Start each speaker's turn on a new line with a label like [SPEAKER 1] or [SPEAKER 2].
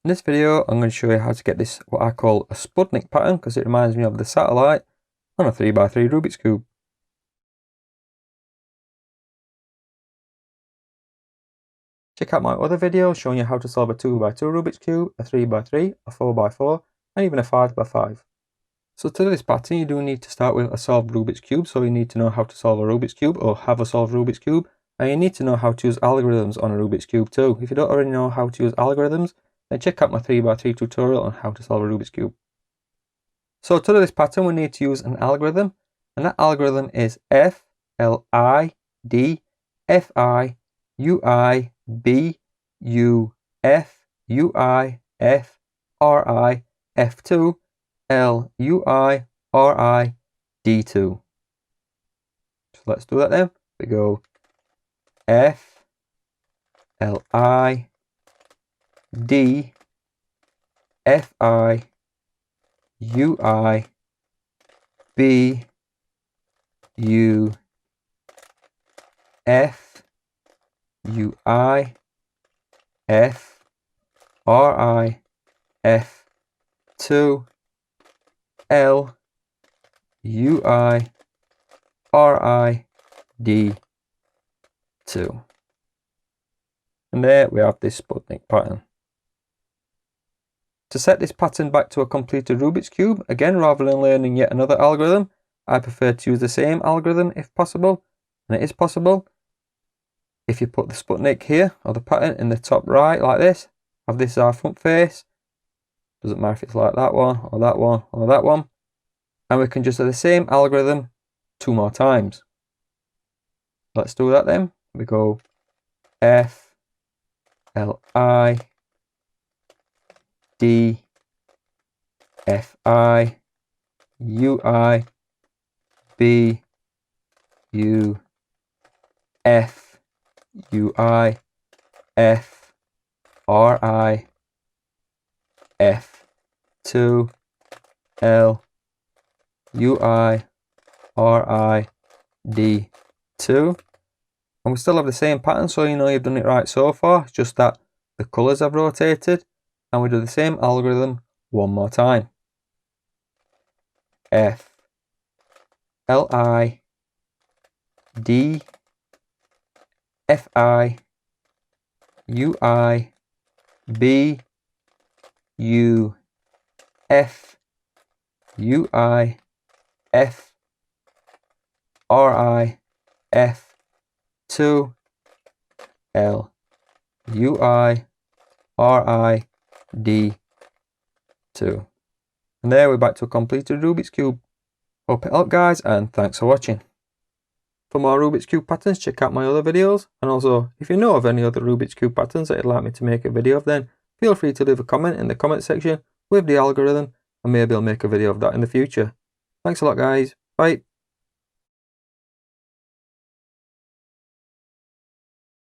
[SPEAKER 1] In this video, I'm going to show you how to get this, what I call a Sputnik pattern, because it reminds me of the satellite on a 3x3 Rubik's Cube. Check out my other videos showing you how to solve a 2x2 Rubik's Cube, a 3x3, a 4x4, and even a 5x5. So to do this pattern, you do need to start with a solved Rubik's Cube, so you need to know how to solve a Rubik's Cube or have a solved Rubik's Cube, and you need to know how to use algorithms on a Rubik's Cube too. If you don't already know how to use algorithms, then check out my 3x3 tutorial on how to solve a Rubik's Cube. So to do this pattern, we need to use an algorithm, and that algorithm is F, L, I, D, F, I, U, I, B, U, F, U, I, F, R, I, F2, L, U, I, R, I, D2. So let's do that then. We go F, L, I, D, F, I, U, I, B, U, F, U, I, F, R, I, F, 2, L, U, I, R, I, D, 2. And there we have this Sputnik pattern. To set this pattern back to a completed Rubik's Cube, again, rather than learning yet another algorithm, I prefer to use the same algorithm if possible, and it is possible. If you put the Sputnik here, or the pattern in the top right like this, have this as our front face, doesn't matter if it's like that one, or that one, or that one, and we can just do the same algorithm 2 more times. Let's do that then. We go F, L, I, D, F, I, U, I, B, U, F, U, I, F, R, I, F, 2, L, U, I, R, I, D, 2. And we still have the same pattern, so you know you've done it right so far. It's just that the colours have rotated. And we do the same algorithm 1 more time. F, L, I, D, F, I, U, I, B, U, F, U, I, F, R, I, F, 2, L, U, I, R, I, D, 2. And there we're back to a completed Rubik's Cube. Hope it helped, guys, and thanks for watching. For more Rubik's Cube patterns, check out my other videos, and also if you know of any other Rubik's Cube patterns that you'd like me to make a video of, then feel free to leave a comment in the comment section with the algorithm, and maybe I'll make a video of that in the future. Thanks a lot, guys. Bye.